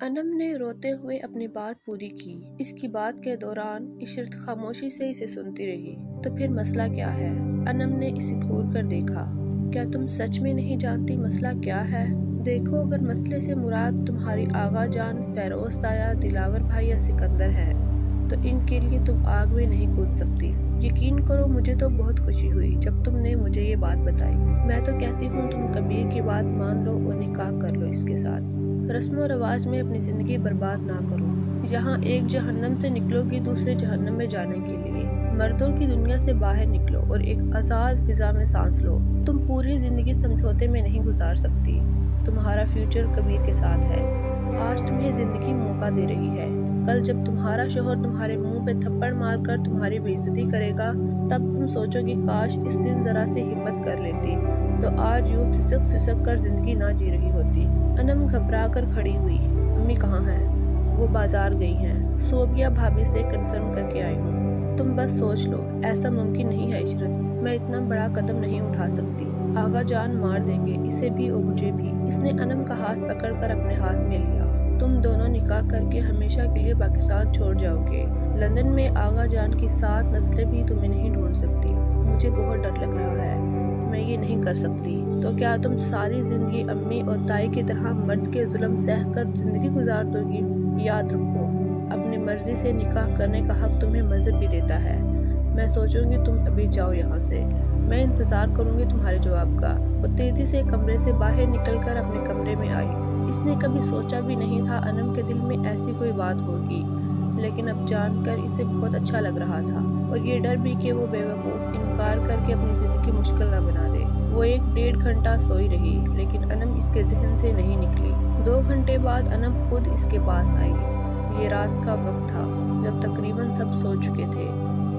انم نے روتے ہوئے اپنی بات پوری کی۔ اس کی بات کے دوران عشرت خاموشی سے اسے سنتی رہی۔ تو پھر مسئلہ کیا ہے؟ انم نے اسے گھور کر دیکھا۔ کیا تم سچ میں نہیں جانتی مسئلہ کیا ہے؟ دیکھو، اگر مسئلے سے مراد تمہاری آغا جان، فیروز تایا، دلاور بھائی یا سکندر ہے تو ان کے لیے تم آگ میں نہیں کود سکتی۔ یقین کرو، مجھے تو بہت خوشی ہوئی جب تم نے مجھے یہ بات بتائی۔ میں تو کہتی ہوں تم کبیر کی بات مان لو اور نکاح کر لو اس کے ساتھ۔ رسم و رواج میں اپنی زندگی برباد نہ کرو۔ یہاں ایک جہنم سے نکلو گی دوسرے جہنم میں جانے کے لیے۔ مردوں کی دنیا سے باہر نکلو اور ایک آزاد فضا میں سانس لو۔ تم پوری زندگی سمجھوتے میں نہیں گزار سکتی۔ تمہارا فیوچر کبیر کے ساتھ ہے۔ آج تمہیں زندگی موقع دے رہی ہے۔ کل جب تمہارا شوہر تمہارے منہ پہ تھپڑ مار کر تمہاری بے عزتی کرے گا، تب تم سوچو گی کاش اس دن ذرا سی ہمت کر لیتی تو آج یوں سسک سسک کر زندگی نہ جی رہی ہوتی۔ انم گھبرا کر کھڑی ہوئی۔ امی کہاں ہیں؟ وہ بازار گئی ہیں۔ صوبیہ بھابھی سے کنفرم کر کے آئی ہوں۔ تم بس سوچ لو، ایسا ممکن نہیں ہے عشرت، میں اتنا بڑا قدم نہیں اٹھا سکتی۔ آغا جان مار دیں گے اسے بھی اور مجھے بھی۔ اس نے انم کا ہاتھ پکڑ کر اپنے ہاتھ میں لیا۔ تم دونوں نکاح کر کے ہمیشہ کے لیے پاکستان چھوڑ جاؤ گے۔ لندن میں آغا جان کی 7 نسلیں بھی تمہیں نہیں ڈھونڈ سکتی۔ مجھے بہت ڈر لگ رہا ہے، میں یہ نہیں کر سکتی۔ تو کیا تم ساری زندگی امی اور تائی کی طرح مرد کے ظلم سہ کر زندگی گزار دو گی؟ یاد رکھو، اپنی مرضی سے نکاح کرنے کا حق تمہیں مذہب بھی دیتا ہے۔ میں سوچوں گی تم ابھی جاؤ یہاں سے، میں انتظار کروں گی تمہارے جواب کا۔ وہ تیزی سے کمرے سے باہر نکل کر اپنے کمرے میں آئی۔ اس نے کبھی سوچا بھی نہیں تھا انم کے دل میں ایسی کوئی بات ہوگی، لیکن اب جان کر اسے بہت اچھا لگ رہا تھا، اور یہ ڈر بھی کہ وہ بے وقوف انکار کر کے اپنی زندگی مشکل نہ بنا دے۔ وہ 1-1.5 گھنٹہ سوئی رہی، لیکن انم اس کے ذہن سے نہیں نکلی۔ 2 گھنٹے بعد انم خود اس کے پاس آئی۔ یہ رات کا وقت تھا جب تقریباً سب سو چکے تھے۔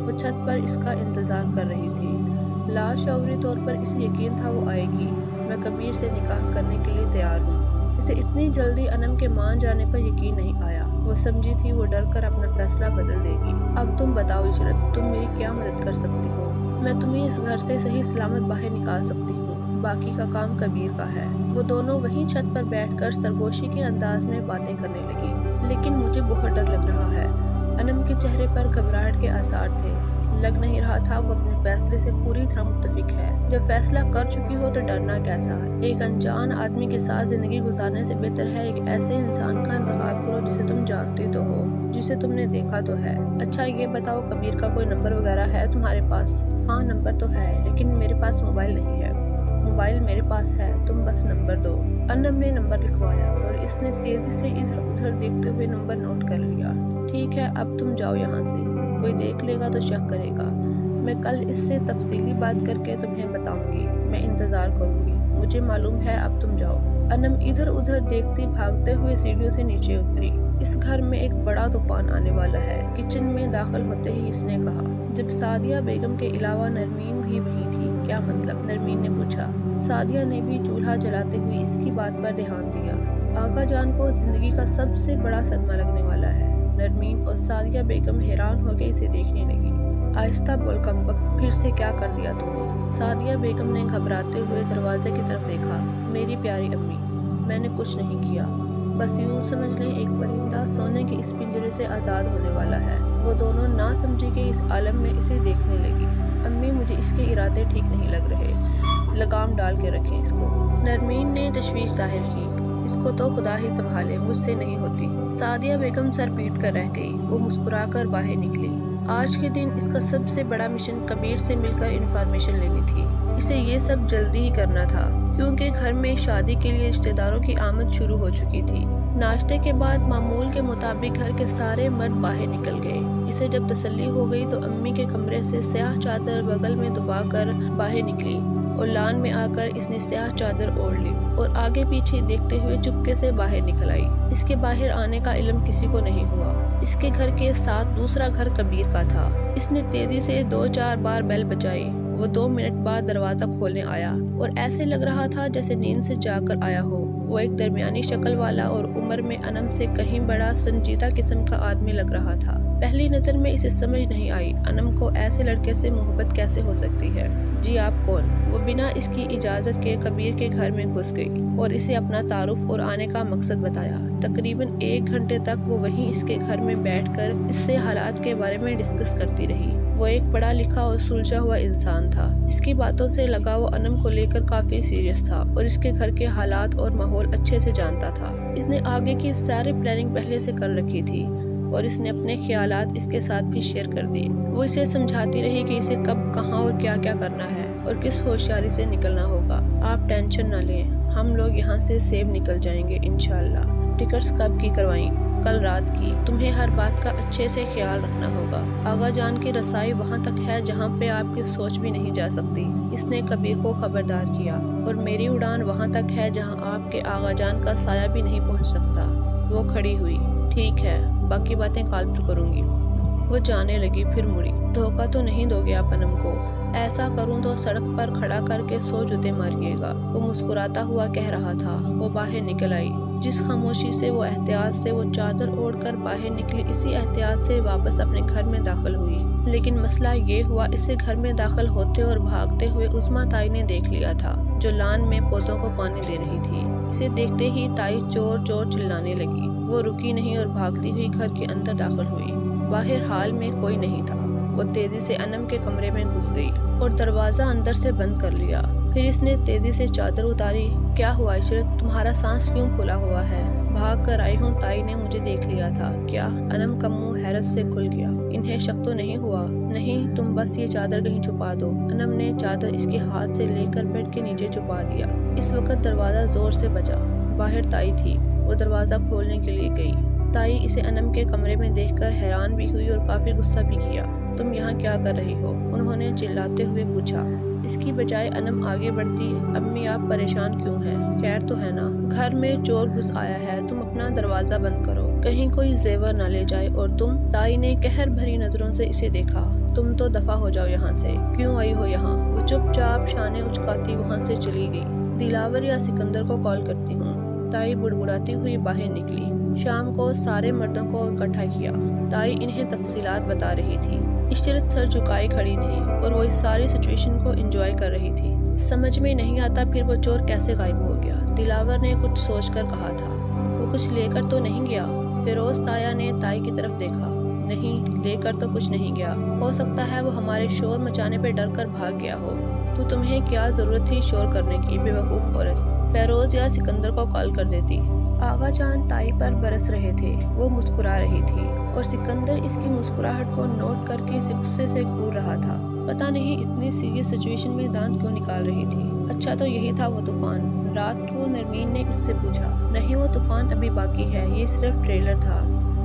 وہ چھت پر اس کا انتظار کر رہی تھی۔ لاشعوری طور پر اسے یقین تھا وہ آئے گی۔ میں کبیر سے نکاح کرنے کے لیے تیار ہوں۔ اسے اتنی جلدی انم کے مان جانے پر یقین نہیں آیا۔ وہ سمجھی تھی وہ ڈر کر اپنا فیصلہ بدل دے گی۔ اب تم بتاؤ عشرت، تم میری کیا مدد کر سکتی ہو؟ میں تمہیں اس گھر سے صحیح سلامت باہر نکال سکتی ہوں، باقی کا کام کبیر کا ہے۔ وہ دونوں وہیں چھت پر بیٹھ کر سرگوشی کے انداز میں باتیں کرنے لگی۔ لیکن مجھے بہت ڈر لگ رہا ہے۔ انم کے چہرے پر گھبراہٹ کے آثار تھے۔ لگ نہیں رہا تھا وہ اپنے فیصلے سے پوری طرح متفق ہے۔ جب فیصلہ کر چکی ہو تو ڈرنا کیسا؟ ایک انجان آدمی کے ساتھ زندگی گزارنے سے بہتر ہے ایک ایسے انسان کا انتخاب کرو جسے تم جانتی تو ہو، جسے تم نے دیکھا تو ہے۔ اچھا یہ بتاؤ، کبیر کا کوئی نمبر وغیرہ ہے تمہارے پاس؟ ہاں نمبر تو ہے، لیکن میرے پاس موبائل نہیں ہے۔ موبائل میرے پاس ہے، تم بس نمبر دو۔ انم نے نمبر لکھوایا اور اس نے تیزی سے ادھر ادھر دیکھتے ہوئے نمبر نوٹ کر لیا۔ ٹھیک ہے، اب تم جاؤ یہاں سے، کوئی دیکھ لے گا تو شک کرے گا۔ میں کل اس سے تفصیلی بات کر کے تمہیں بتاؤں گی۔ میں انتظار کروں گی، مجھے معلوم ہے، اب تم جاؤ۔ انم ادھر ادھر دیکھتی بھاگتے ہوئے سیڑھیوں سے نیچے اتری۔ اس گھر میں ایک بڑا طوفان آنے والا ہے، کچن میں داخل ہوتے ہی اس نے کہا، جب سعدیہ بیگم کے علاوہ نرمین بھی وہیں تھی۔ کیا مطلب؟ نرمین نے پوچھا۔ سعدیہ نے بھی چولہا جلاتے ہوئے اس کی بات پر دھیان دیا۔ آغا جان کو زندگی کا سب سے بڑا صدمہ لگنے والا ہے۔ نرمین اور سعدیہ بیگم حیران ہو کے اسے دیکھنے لگی۔ آہستہ بول کمبخت، پھر سے کیا کر دیا تم نے؟ سعدیہ بیگم نے گھبراتے ہوئے دروازے کی طرف دیکھا۔ میری پیاری امی، میں نے کچھ نہیں کیا، بس یوں سمجھ لیں ایک پرندہ سونے کے اس پنجرے سے آزاد ہونے والا ہے۔ وہ دونوں نہ سمجھے کہ اس عالم میں اسے دیکھنے لگی۔ امی مجھے اس کے ارادے ٹھیک نہیں لگ رہے، لگام ڈال کے رکھیں اس کو۔ نرمین نے تشویش ظاہر کی۔ اس کو تو خدا ہی سنبھالے، مجھ سے نہیں ہوتی۔ سعدیہ بیگم سر پیٹ کر رہ گئی۔ وہ مسکرا کر باہر نکلی۔ آج کے دن اس کا سب سے بڑا مشن کبیر سے مل کر انفارمیشن لینی تھی۔ اسے یہ سب جلدی ہی کرنا تھا کیونکہ گھر میں شادی کے لیے رشتہ داروں کی آمد شروع ہو چکی تھی۔ ناشتے کے بعد معمول کے مطابق گھر کے سارے مرد باہر نکل گئے۔ اسے جب تسلی ہو گئی تو امی کے کمرے سے سیاہ چادر بغل میں دبا کر باہر نکلی اور لان میں آ کر اس نے سیاہ چادر اوڑھ لی اور آگے پیچھے دیکھتے ہوئے چپکے سے باہر نکل آئی۔ اس کے باہر آنے کا علم کسی کو نہیں ہوا۔ اس کے گھر کے ساتھ دوسرا گھر کبیر کا تھا۔ اس نے تیزی سے 2-4 بار بیل بجائی۔ وہ 2 منٹ بعد دروازہ کھولنے آیا اور ایسے لگ رہا تھا جیسے نیند سے جاگ کر آیا ہو۔ وہ ایک درمیانی شکل والا اور عمر میں انم سے کہیں بڑا سنجیدہ قسم کا آدمی لگ رہا تھا۔ پہلی نظر میں اسے سمجھ نہیں آئی انم کو ایسے لڑکے سے محبت کیسے ہو سکتی ہے۔ جی آپ کون؟ وہ بنا اس کی اجازت کے کبیر کے گھر میں گھس گئی اور اسے اپنا تعارف اور آنے کا مقصد بتایا۔ तकरीबन 1 घंटे तक वो वहीं इसके घर में बैठकर इससे हालात के बारे में डिस्कस करती रही। वो एक पढ़ा लिखा और सुलझा हुआ इंसान था। इसकी बातों से लगा वो अनम को लेकर काफी सीरियस था और इसके घर के हालात और माहौल अच्छे से जानता था। इसने आगे की सारी प्लानिंग पहले से कर रखी थी और इसने अपने ख्यालात इसके साथ भी शेयर कर दिए। वो इसे समझाती रही कि इसे कब, कहाँ और क्या क्या करना है और किस होशियारी से निकलना होगा। आप टेंशन न लें, हम लोग यहाँ से सेफ निकल जाएंगे इंशाल्लाह। टिकट्स कब की करवाई? कल रात की। तुम्हें हर बात का अच्छे से ख्याल रखना होगा। आगा जान की रसाई वहाँ तक है जहाँ पे आपकी सोच भी नहीं जा सकती। इसने कबीर को खबरदार किया। और मेरी उड़ान वहाँ तक है जहाँ आपके आगा जान का साया भी नहीं पहुँच सकता। वो खड़ी हुई। ठीक है, बाकी बातें कॉल पर करूँगी। वो जाने लगी, फिर मुड़ी। धोखा तो नहीं दोगे आप अनम को? ऐसा करूं तो सड़क पर खड़ा करके 100 जूते मारिएगा। वो मुस्कुराता हुआ कह रहा था। वो बाहर निकल आई। जिस खामोशी से वो एहतियात से वो चादर ओढ़कर बाहर निकली, इसी एहतियात से वापस अपने घर में दाखिल हुई। लेकिन मसला ये हुआ, इसे घर में दाखिल होते और भागते हुए उस्मा ताई ने देख लिया था, जो लान में पौधों को पानी दे रही थी। इसे देखते ही ताई चोर चोर चिल्लाने लगी। वो रुकी नहीं और भागती हुई घर के अंदर दाखिल हुई। बाहर हाल में कोई नहीं था। वो तेजी से अनम के कमरे में घुस गई और दरवाजा अंदर से बंद कर लिया। फिर इसने तेजी से चादर उतारी। क्या हुआ इशरत, तुम्हारा सांस क्यों फूला हुआ है? भाग कर आई हूँ, ताई ने मुझे देख लिया था। क्या? अनम का मुंह हैरत से खुल गया। इन्हें शक तो नहीं हुआ? नहीं, तुम बस ये चादर कहीं छुपा दो। अनम ने चादर इसके हाथ से लेकर बेड के नीचे छुपा दिया। इस वक्त दरवाजा जोर से बजा। बाहर ताई थी। वो दरवाजा खोलने के लिए गई। ताई इसे अनम के कमरे में देखकर हैरान भी हुई और काफी गुस्सा भी किया। तुम यहाँ क्या कर रही हो? उन्होंने चिल्लाते हुए पूछा। इसकी बजाय अनम आगे बढ़ती। अम्मी, आप परेशान क्यों हैं? खैर तो है ना? घर में चोर घुस आया है, तुम अपना दरवाजा बंद करो, कहीं कोई जेवर न ले जाए। और तुम? ताई ने कहर भरी नजरों से इसे देखा। तुम तो दफा हो जाओ यहाँ से। क्यों आई हो यहाँ? वो चुपचाप शाने उचकाती वहाँ से चली गई। दिलावर या सिकंदर को कॉल करती हूँ। ताई बुड़बुड़ाती हुई बाहर निकली। शाम को सारे मर्दों को इकट्ठा किया। ताई इन्हें तफसीलात बता रही थी। इशरत सर झुकाई खड़ी थी और वो इस सारी सिचुएशन को एंजॉय कर रही थी। समझ में नहीं आता फिर वो चोर कैसे गायब हो गया। दिलावर ने कुछ सोचकर कहा था। वो कुछ लेकर तो नहीं गया? फिरोज ताया ने ताई की तरफ देखा। नहीं, लेकर तो कुछ नहीं गया। हो सकता है वो हमारे शोर मचाने पे डर कर भाग गया हो। तो तुम्हें क्या जरूरत थी शोर करने की, बेवकूफ औरत? फिरोज या सिकंदर को कॉल कर देती। आगा जान ताई पर बरस रहे थे। वो मुस्कुरा रही थी और सिकंदर इसकी मुस्कुराहट को नोट करके इसे गुस्से से घूर रहा था। पता नहीं इतनी सीरियस सिचुएशन में दांत क्यों निकाल रही थी। अच्छा तो यही था वो तूफान? रात को नरमीन ने इससे पूछा। नहीं, वो तूफान अभी बाकी है, ये सिर्फ ट्रेलर था।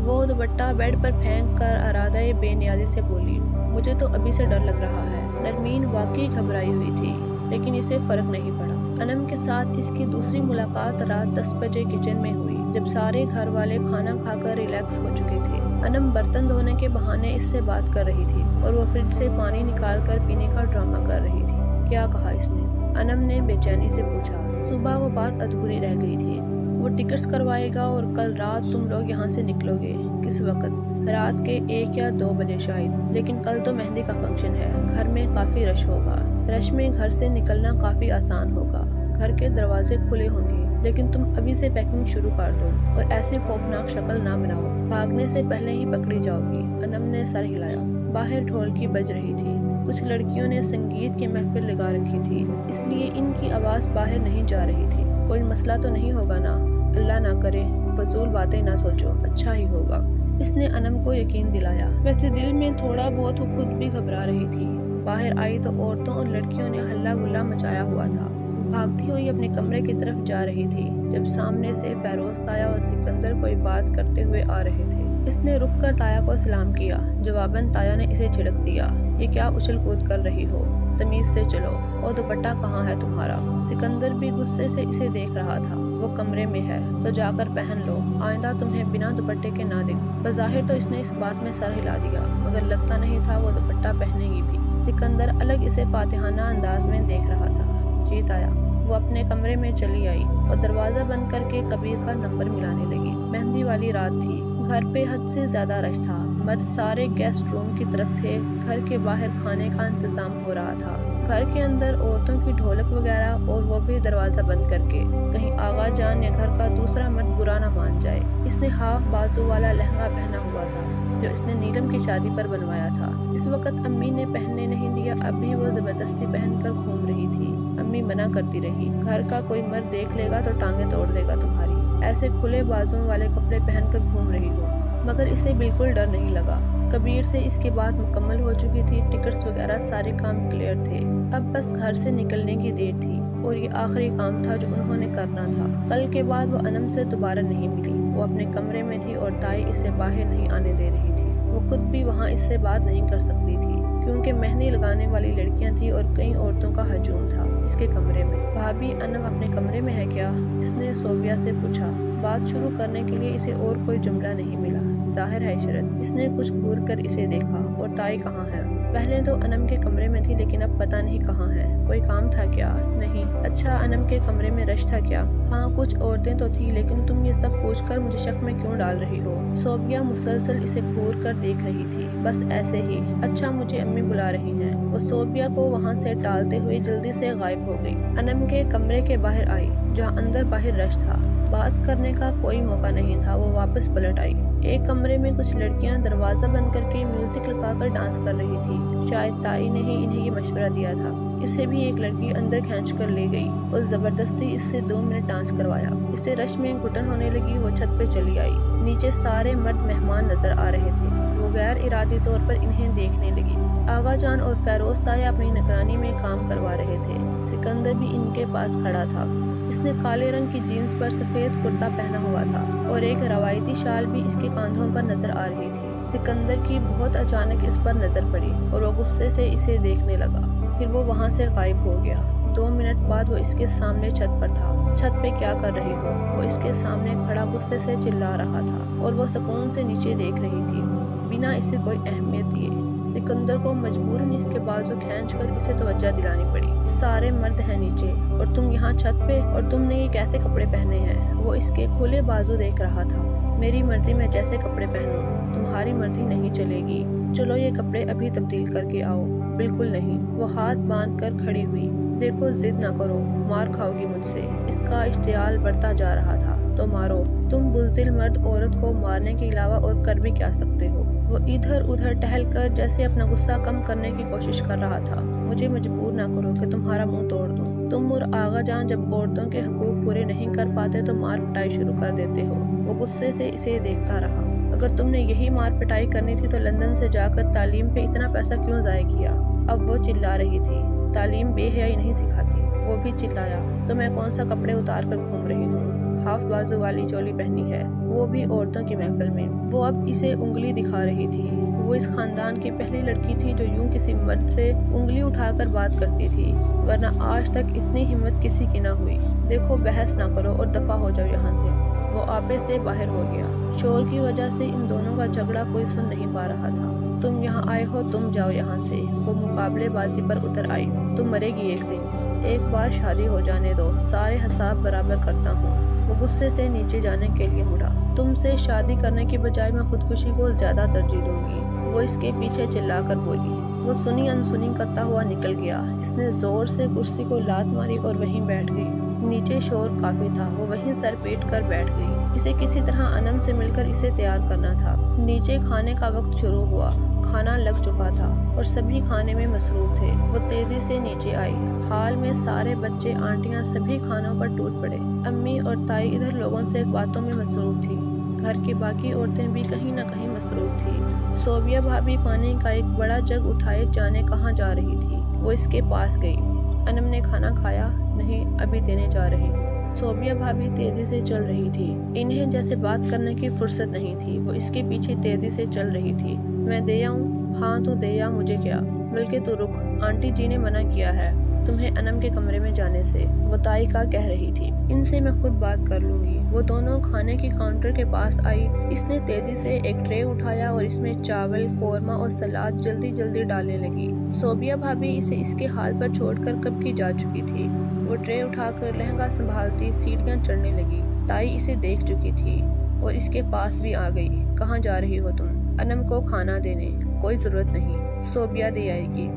वो दुपट्टा बेड पर फेंक कर आरादाए बेनियाजी से बोली। मुझे तो अभी से डर लग रहा है। नरमीन वाकई घबराई हुई थी, लेकिन इसे फर्क नहीं पड़ा। अनम के साथ इसकी दूसरी मुलाकात रात 10 बजे किचन में हुई, जब सारे घर वाले खाना खाकर रिलैक्स हो चुके थे। अनम बर्तन धोने के बहाने इससे बात कर रही थी और वो फ्रिज से पानी निकालकर पीने का ड्रामा कर रही थी। क्या कहा इसने? अनम ने बेचैनी से पूछा। सुबह वो बात अधूरी रह गई थी। वो टिकट्स करवाएगा और कल रात तुम लोग यहाँ से निकलोगे। किस वक्त? रात के 1 या 2 बजे शायद। लेकिन कल तो मेहंदी का फंक्शन है, घर में काफी रश होगा। रश में घर से निकलना काफी आसान होगा। घर के दरवाजे खुले होंगे, लेकिन तुम अभी से पैकिंग शुरू कर दो और ऐसी खौफनाक शक्ल ना बनाओ, भागने से पहले ही पकड़ी जाओगी। अनम ने सर हिलाया। बाहर ढोलकी बज रही थी। कुछ लड़कियों ने संगीत की महफिल लगा रखी थी, इसलिए इनकी आवाज बाहर नहीं जा रही थी। कोई मसला तो नहीं होगा ना? अल्लाह ना करे, फजूल बातें ना सोचो, अच्छा ही होगा। इसने अनम को यकीन दिलाया। वैसे दिल में थोड़ा बहुत वो खुद भी घबरा रही थी। बाहर आई तो औरतों और लड़कियों ने हल्ला गुल्ला मचाया हुआ था। भागती हुई अपने कमरे की तरफ जा रही थी, जब सामने से फिरोज ताया और सिकंदर कोई बात करते हुए आ रहे थे। इसने रुक कर ताया को सलाम किया। जवाबन ताया ने इसे झिड़क दिया। ये क्या उछल कूद कर रही हो? तमीज से चलो। और दुपट्टा कहाँ है तुम्हारा? सिकंदर भी गुस्से से इसे देख रहा था। वो कमरे में है तो जाकर पहन लो, आइंदा तुम्हें बिना दुपट्टे के ना दिख। बज़ाहिर तो इसने इस बात में सर हिला दिया, मगर लगता नहीं था वो दुपट्टा पहनेगी भी। सिकंदर अलग इसे फातिहाना अंदाज में देख रहा था। जीत आया। वो अपने कमरे में चली आई और दरवाजा बंद करके कबीर का नंबर मिलाने लगी। मेहंदी वाली रात थी। گھر پہ حد سے زیادہ رش تھا، مرد سارے گیسٹ روم کی طرف تھے، گھر کے باہر کھانے کا انتظام ہو رہا تھا، گھر کے اندر عورتوں کی ڈھولک وغیرہ، اور وہ بھی دروازہ بند کر کے، کہیں آغا جان یا گھر کا دوسرا مرد برا نہ مان جائے۔ اس نے ہاف بازو والا لہنگا پہنا ہوا تھا جو اس نے نیلم کی شادی پر بنوایا تھا۔ اس وقت امی نے پہننے نہیں دیا، اب بھی وہ زبردستی پہن کر گھوم رہی تھی۔ امی منع کرتی رہی، گھر کا کوئی مرد دیکھ لے گا تو ٹانگیں توڑ دے گا تمہاری، ایسے کھلے بازوؤں والے کپڑے پہن کر گھوم رہی ہو۔ مگر اسے بالکل ڈر نہیں لگا، کبیر سے اس کی بات مکمل ہو چکی تھی، ٹکٹس وغیرہ سارے کام کلیئر تھے، اب بس گھر سے نکلنے کی دیر تھی، اور یہ آخری کام تھا جو انہوں نے کرنا تھا۔ کل کے بعد وہ انم سے دوبارہ نہیں ملی، وہ اپنے کمرے میں تھی اور تائی اسے باہر نہیں آنے دے رہی تھی۔ وہ خود بھی وہاں اس سے بات نہیں کر سکتی تھی، کیونکہ مہندی لگانے والی لڑکیاں تھیں اور کئی عورتوں کا ہجوم تھا اس کے کمرے میں۔ بھابی انم اپنے کمرے میں ہے کیا؟ اس نے صوبیہ سے پوچھا۔ بات شروع کرنے کے لیے اسے اور کوئی جملہ نہیں ملا، ظاہر ہے عشرت۔ اس نے کچھ گھور کر اسے دیکھا، اور تائی کہاں ہے؟ پہلے تو انم کے کمرے میں تھی، لیکن اب پتہ نہیں کہاں ہے۔ کوئی کام تھا کیا؟ نہیں۔ اچھا، انم کے کمرے میں رش تھا کیا؟ ہاں، کچھ عورتیں تو تھی، لیکن تم یہ سب پوچھ کر مجھے شک میں کیوں ڈال رہی ہو؟ صوبیہ مسلسل اسے گھور کر دیکھ رہی تھی، بس ایسے ہی۔ اچھا، مجھے امی بلا رہی ہیں۔ وہ صوبیہ کو وہاں سے ٹالتے ہوئے جلدی سے غائب ہو گئی، انم کے کمرے کے باہر آئی جہاں اندر باہر رش تھا۔ بات کرنے کا کوئی موقع نہیں تھا، وہ واپس پلٹ آئی۔ ایک کمرے میں کچھ لڑکیاں دروازہ بند کر کے میوزک لگا کر ڈانس کر رہی تھی، شاید تائی نے ہی انہیں یہ مشورہ دیا تھا۔ اسے بھی ایک لڑکی اندر کھینچ کر لے گئی اور زبردستی اس سے 2 منٹ ڈانس کروایا۔ اسے رش میں گھٹن ہونے لگی، وہ چھت پہ چلی آئی۔ نیچے سارے مرد مہمان نظر آ رہے تھے، وہ غیر ارادی طور پر انہیں دیکھنے لگی۔ آغا جان اور فیروز تایا اپنی نگرانی میں کام کروا رہے تھے، سکندر بھی ان کے پاس کھڑا تھا۔ اس نے کالے رنگ کی جینز پر سفید کرتا پہنا ہوا تھا، اور ایک روایتی شال بھی اس کے کاندھوں پر نظر آ رہی تھی۔ سکندر کی بہت اچانک اس پر نظر پڑی اور وہ غصے سے اسے دیکھنے لگا، پھر وہ وہاں سے غائب ہو گیا۔ 2 منٹ بعد وہ اس کے سامنے چھت پر تھا۔ چھت پہ کیا کر رہی ہو؟ وہ اس کے سامنے کھڑا غصے سے چلا رہا تھا، اور وہ سکون سے نیچے دیکھ رہی تھی بنا اسے کوئی اہمیت دیے۔ سکندر کو مجبوراً اس کے بازو کھینچ کر اسے توجہ دلانی پڑی۔ سارے مرد ہیں نیچے اور تم یہاں چھت پہ، اور تم نے یہ کیسے کپڑے پہنے ہیں؟ وہ اس کے کھلے بازو دیکھ رہا تھا۔ میری مرضی میں جیسے کپڑے پہنوں، تمہاری مرضی نہیں چلے گی۔ چلو یہ کپڑے ابھی تبدیل کر کے آؤ۔ بالکل نہیں۔ وہ ہاتھ باندھ کر کھڑی ہوئی۔ دیکھو، ضد نہ کرو، مار کھاؤ گی مجھ سے۔ اس کا اشتعال بڑھتا جا رہا تھا۔ تو مارو، تم بزدل مرد عورت کو مارنے کے علاوہ اور کر بھی کیا سکتے ہو؟ وہ ادھر ادھر ٹہل کر جیسے اپنا غصہ کم کرنے کی کوشش کر رہا تھا۔ مجھے مجبور نہ کرو کہ تمہارا منہ توڑ دوں۔ تم اور آغا جان جب عورتوں کے حقوق پورے نہیں کر پاتے تو مار پٹائی شروع کر دیتے ہو۔ وہ غصے سے اسے دیکھتا رہا۔ اگر تم نے یہی مار پٹائی کرنی تھی تو لندن سے جا کر تعلیم پہ اتنا پیسہ کیوں ضائع کیا؟ اب وہ چلا رہی تھی، تعلیم بے حیائی نہیں سکھاتی۔ وہ بھی چلایا، تو میں کون سا کپڑے اتار کر گھوم رہی ہوں؟ ہاف بازو والی چولی پہنی ہے، وہ بھی عورتوں کی محفل میں۔ وہ اب اسے انگلی دکھا رہی تھی۔ وہ اس خاندان کی پہلی لڑکی تھی جو یوں کسی مرد سے انگلی اٹھا کر بات کرتی تھی، ورنہ آج تک اتنی ہمت کسی کی نہ ہوئی۔ دیکھو، بحث نہ کرو اور دفع ہو جاؤ یہاں سے۔ وہ آپے سے باہر ہو گیا۔ شور کی وجہ سے ان دونوں کا جھگڑا کوئی سن نہیں پا رہا تھا۔ تم یہاں آئے ہو، تم جاؤ یہاں سے۔ وہ مقابلے بازی پر اتر آئی۔ تم مرے گی ایک دن۔ ایک بار شادی ہو جانے دو، سارے حساب برابر کرتا ہوں۔ وہ غصے سے نیچے جانے کے لیے مڑا۔ تم سے شادی کرنے کی بجائے میں خودکشی کو زیادہ ترجیح دوں گی، وہ اس کے پیچھے چلا کر بولی۔ وہ سنی انسنی کرتا ہوا نکل گیا۔ اس نے زور سے کرسی کو لات ماری اور وہیں بیٹھ گئی۔ نیچے شور کافی تھا، وہ وہیں سر پیٹ کر بیٹھ گئی۔ اسے کسی طرح انم سے مل کر اسے تیار کرنا تھا۔ نیچے کھانے کا وقت شروع ہوا، کھانا لگ چکا تھا اور سبھی کھانے میں مصروف تھے۔ وہ تیزی سے نیچے آئی۔ ہال میں سارے بچے، آنٹیاں سبھی کھانوں پر ٹوٹ پڑے۔ امی اور تائی ادھر لوگوں سے باتوں میں مصروف تھی۔ گھر کی باقی عورتیں بھی کہیں نہ کہیں مصروف تھی۔ صوبیہ بھابی پانی کا ایک بڑا جگ اٹھائے جانے کہاں جا رہی تھی۔ وہ اس کے پاس گئی۔ انم نے کھانا کھایا؟ نہیں، ابھی دینے جا رہی ہوں۔ صوبیہ بھابی تیزی سے چل رہی تھی۔ انہیں جیسے بات کرنے کی فرصت نہیں تھی۔ وہ اس کے پیچھے تیزی سے چل رہی تھی۔ میں دے آؤں؟ ہاں تو دے آ، مجھے کیا، بلکہ تو رک، آنٹی جی نے منع کیا ہے تمہیں انم کے کمرے میں جانے سے، وہ تائی کا کہہ رہی تھی۔ ان سے میں خود بات کر لوں گی۔ وہ دونوں کھانے کی کاؤنٹر کے پاس آئی۔ اس نے تیزی سے ایک ٹرے اٹھایا اور اس میں چاول، قورمہ اور سلاد جلدی جلدی ڈالنے لگی۔ صوبیہ بھابی اسے اس کے حال پر چھوڑ کر کب کی جا چکی تھی۔ وہ ٹرے اٹھا کر لہنگا سنبھالتی سیڑھیاں چڑھنے لگی۔ تائی اسے دیکھ چکی تھی۔ और इसके पास भी आ गई। कहाँ जा रही हो तुम? अनम को खाना देने। कोई ज़रूरत नहीं, सोबिया दे आएगी।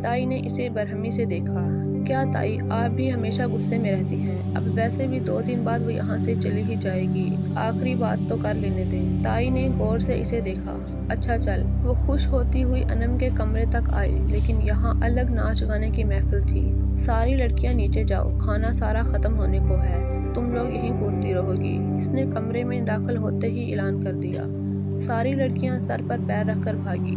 ताई ने इसे बरहमी से देखा। क्या ताई, आप भी हमेशा गुस्से में रहती हैं? अब वैसे भी 2 दिन बाद वो यहाँ से चली ही जाएगी, आखिरी बात तो कर लेने दें। ताई ने गौर से इसे देखा। अच्छा चल। वो खुश होती हुई अनम के कमरे तक आई, लेकिन यहाँ अलग नाच गाने की महफिल थी। सारी लड़कियाँ नीचे जाओ, खाना सारा खत्म होने को है, तुम लोग यहीं कूदती रहोगी। इसने कमरे में दाखिल होते ही ऐलान कर दिया। सारी लड़कियाँ सर पर पैर रखकर भागी।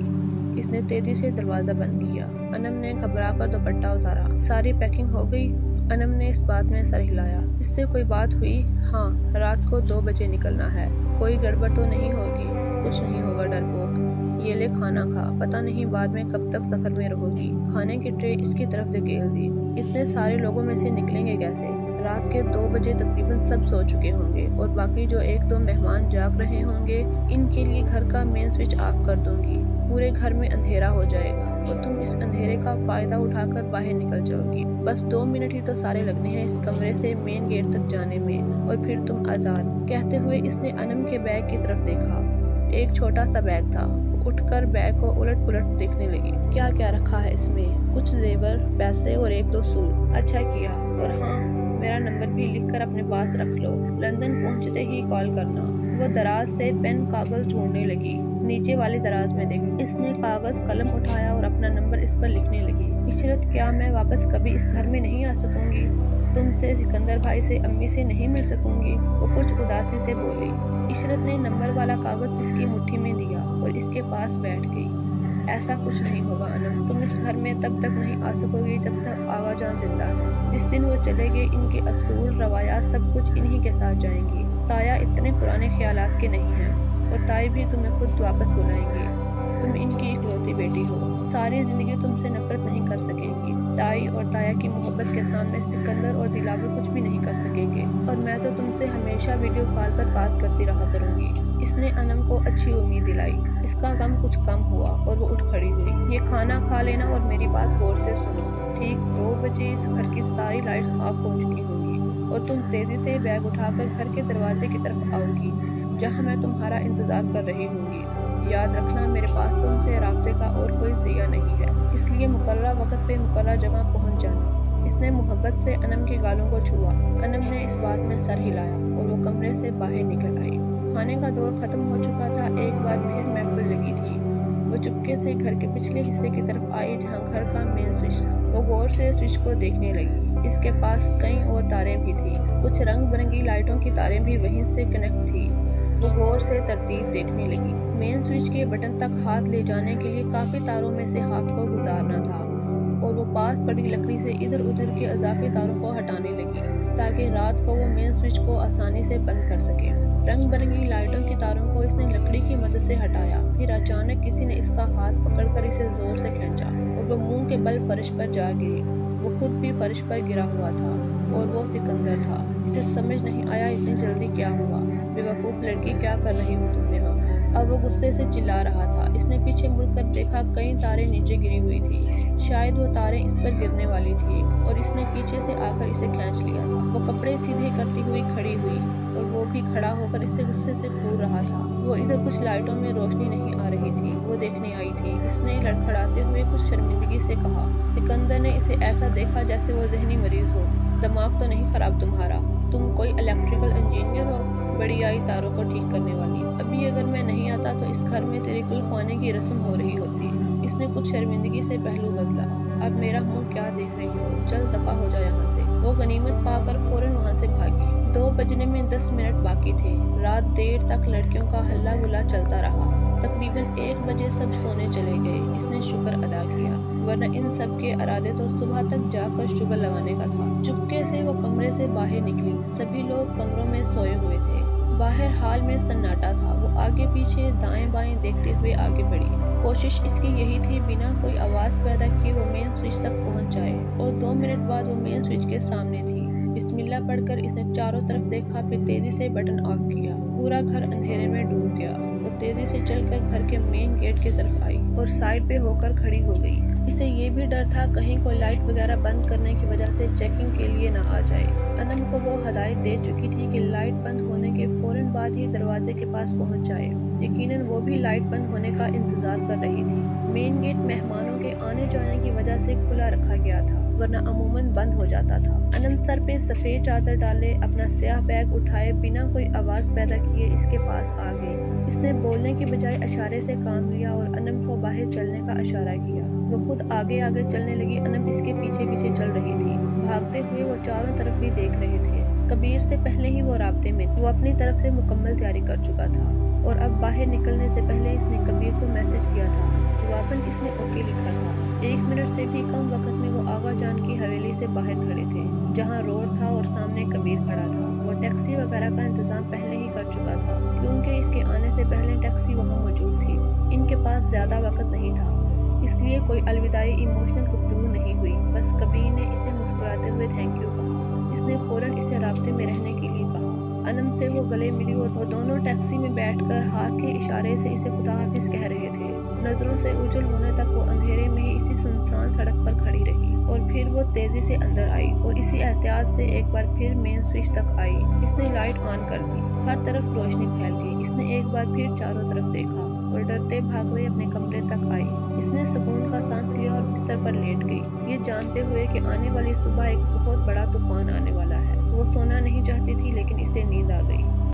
इसने तेजी से दरवाज़ा बंद किया। अनम ने घबराकर दुपट्टा उतारा। सारी पैकिंग हो गई? अनम ने इस बात में सर हिलाया। इससे कोई बात हुई? हाँ, रात को 2 बजे निकलना है। कोई गड़बड़ तो नहीं होगी? कुछ नहीं होगा डरपोक। ये ले खाना खा, पता नहीं बाद में कब तक सफ़र में रहोगी। खाने की ट्रे इसकी तरफ धकेल दी। इतने सारे लोगों में से निकलेंगे कैसे? रात के 2 बजे तकरीबन सब सो चुके होंगे और बाकी जो 1-2 मेहमान जाग रहे होंगे, इनके लिए घर का मेन स्विच ऑफ कर दूंगी। पूरे घर में अंधेरा हो जाएगा और तुम इस अंधेरे का फ़ायदा उठाकर बाहर निकल जाओगी। बस 2 मिनट ही तो सारे लगने हैं इस कमरे से मेन गेट तक जाने में, और फिर तुम आज़ाद। कहते हुए इसने अनम के बैग की तरफ देखा। एक छोटा सा बैग था। उठकर बैग को उलट पुलट देखने लगी। क्या क्या रखा है इसमें? कुछ जेवर, पैसे और 1-2 सूट। अच्छा किया। और हाँ, मेरा नंबर भी लिखकर अपने पास रख लो, लंदन पहुंचते ही कॉल करना। वो दराज से पेन कागज ढूंढने लगी। नीचे वाले दराज में देखा। इसने कागज कलम उठाया और अपना नंबर इस पर लिखने लगी। इशरत, क्या मैं वापस कभी इस घर में नहीं आ सकूंगी? तुमसे, सिकंदर भाई से, अम्मी से नहीं मिल सकूंगी? वो कुछ उदासी से बोली। इशरत ने नंबर वाला कागज इसकी मुट्ठी में दिया और इसके पास बैठ गई। ऐसा कुछ नहीं होगा अनम, तुम इस घर में तब तक नहीं आ सकोगी जब तक आगा जान जिंदा है। जिस दिन वो चले गए, इनके असूल, रवायात सब कुछ इन्हीं के साथ जाएंगी। ताया इतने पुराने ख्यालात के नहीं हैं और ताई भी तुम्हें खुद वापस बुलाएंगे। तुम इनकी इकलौती बेटी हो, सारी जिंदगी तुमसे नफरत नहीं कर सकेंगी। ताई और ताया की मोहब्बत के सामने सिकंदर और दिलावर कुछ भी नहीं कर सकेंगे, और मैं तो तुमसे हमेशा वीडियो कॉल पर बात करती रहा करूंगी। इसने अनम को अच्छी उम्मीद दिलाई। इसका गम कुछ कम हुआ और वो उठ खड़ी हुई। ये खाना खा लेना और मेरी बात गौर से सुनो। ठीक 2 बजे इस घर की सारी लाइट्स ऑफ हो चुकी होंगी और तुम तेजी से बैग उठाकर घर के दरवाजे की तरफ आओगी, जहाँ मैं तुम्हारा इंतजार कर रही होंगी। याद रखना, मेरे पास तुमसे राब्ते का और कोई जरिया नहीं है, इसलिए मुकर्रर वक्त पे मुकर्रर जगह पहुंच जाना। इसने मोहब्बत से अनम के गालों को छुआ। अनम ने इस बात में सर हिलाया और वो कमरे से बाहर निकल आई। खाने का दौर खत्म हो चुका था। एक बार फिर महफिल लगी थी। वो चुपके से घर के पिछले हिस्से की तरफ आई, जहाँ घर का मेन स्विच था। वो गौर से स्विच को देखने लगी। इसके पास कई और तारें भी थी। कुछ रंग बिरंगी लाइटों की तारें भी वहीं से कनेक्ट थी। वो गौर से तरतीब देखने लगी। मेन स्विच के बटन तक हाथ ले जाने के लिए काफ़ी तारों में से हाथ को गुजारना था और वो पास पड़ी लकड़ी से इधर उधर के इजाफी तारों को हटाने लगी, ताकि रात को वो मेन स्विच को आसानी से बंद कर सके। रंग बिरंगी लाइटों की तारों को इसने लकड़ी की मदद से हटाया। फिर अचानक किसी ने इसका हाथ पकड़कर इसे जोर से खींचा और वो मुंह के बल फर्श पर जा गिरी। वो खुद भी फर्श पर गिरा हुआ था और वो सिकंदर था। इसे समझ नहीं आया इतनी जल्दी क्या हुआ। बेवकूफ़ लड़की, क्या कर रही हो तुम यहाँ? अब वो गुस्से से चिल्ला रहा था। इसने पीछे मुड़कर देखा, कई तारें नीचे गिरी हुई थी। शायद वो तारें इस पर गिरने वाली थी और इसने पीछे से आकर इसे खींच लिया था। वो कपड़े सीधे करती हुई खड़ी हुई और वो भी खड़ा होकर इसे गुस्से से घूर रहा था। वो इधर कुछ लाइटों में रोशनी नहीं आ रही थी, वो देखने आई थी। इसने लड़खड़ाते हुए कुछ शर्मिंदगी से कहा। सिकंदर ने इसे ऐसा देखा जैसे वो जहनी मरीज हो। दिमाग तो नहीं खराब तुम्हारा? तुम कोई इलेक्ट्रिकल इंजीनियर हो? बड़ी आई तारों को ठीक करने वाली। अभी अगर मैं नहीं आता तो इस घर में तेरे कुल खाने की रस्म हो रही होती। इसने कुछ शर्मिंदगी से पहलू बदला। अब मेरा मुंह क्या देख रही हो? चल दफा हो जाए यहाँ से। वो गनीमत पाकर फौरन वहाँ से भागी। 2 बजने में 10 मिनट बाकी थे। रात देर तक लड़कियों का हल्ला गुल्ला चलता रहा। तकरीबन 1 बजे सब सोने चले गए। इसने शुक्र अदा किया, वरना इन सब के इरादे तो सुबह तक जाकर शुगर लगाने का था। चुपके से वो कमरे से बाहर निकली। सभी लोग कमरों में सोए हुए थे। बाहर हाल में सन्नाटा था। वो आगे पीछे दाएं बाएं देखते हुए आगे बढ़ी। कोशिश इसकी यही थी, बिना कोई आवाज़ पैदा किए वो मेन स्विच तक पहुंच जाए, और 2 मिनट बाद वो मेन स्विच के सामने थी। बिस्मिल्लाह पढ़कर इसने चारों तरफ देखा, फिर तेजी से बटन ऑफ किया। पूरा घर अंधेरे में डूब गया। वो तेजी से चलकर घर के मेन गेट की तरफ आई और साइड पे होकर खड़ी हो गई। इसे ये भी डर था कहीं कोई लाइट वगैरह बंद करने की वजह से चेकिंग के लिए ना आ जाए। अनम को वो हदायत दे चुकी थी कि लाइट बंद होने के फौरन बाद ही दरवाजे के पास पहुंच जाए। यकीनन वो भी लाइट बंद होने का इंतजार कर रही थी। मेन गेट मेहमानों के आने जाने की वजह से खुला रखा गया था, वरना अमूमन बंद हो जाता था। अनम सर पे सफेद चादर डाले अपना स्याह बैग उठाए बिना कोई आवाज पैदा किए इसके पास आ गई। इसने बोलने की बजाय इशारे से काम लिया और अनम को बाहर चलने का इशारा किया। वो खुद आगे आगे चलने लगी, अनम इसके पीछे पीछे चल रही थी। भागते हुए वो चारों तरफ भी देख रहे थे। कबीर से पहले ही वो राब्ते में वो अपनी तरफ से मुकम्मल तैयारी कर चुका था और अब बाहर निकलने से पहले इसने कबीर को मैसेज किया था। जवाबन इसने ओके लिखा था। 1 मिनट से भी कम वक्त में वो आगा जान की हवेली से बाहर खड़े थे, जहाँ रोड था और सामने कबीर खड़ा था। वो टैक्सी वगैरह का इंतजाम पहले ही कर चुका था, क्योंकि इसके आने से पहले टैक्सी वहाँ मौजूद थी। इनके पास ज्यादा वक्त नहीं था, इसलिए कोई अलविदाई इमोशनल गुफ्तगू नहीं हुई। बस कबीर ने इसे मुस्कुराते हुए थैंक यू कहा। इसने फौरन इसे राब्ते में रहने के लिए कहा। अनम से वो गले मिली और वो दोनों टैक्सी में बैठकर हाथ के इशारे से इसे खुदा हाफिज कह रहे थे। नजरों से उजल होने तक वो अंधेरे में ही इसी सुनसान सड़क पर खड़ी रही और फिर वो तेजी से अंदर आई और इसी एहतियात से एक बार फिर मेन स्विच तक आई। इसने लाइट ऑन कर दी। हर तरफ रोशनी फैल गई। इसने एक बार फिर चारों तरफ देखा और डरते भागते अपने कमरे तक आई। इसने सुकून का सांस लिया और बिस्तर पर लेट गई, ये जानते हुए कि आने वाली सुबह एक बहुत बड़ा तूफान आने वाला है। वो सोना नहीं चाहती थी, लेकिन इसे नींद आ गई।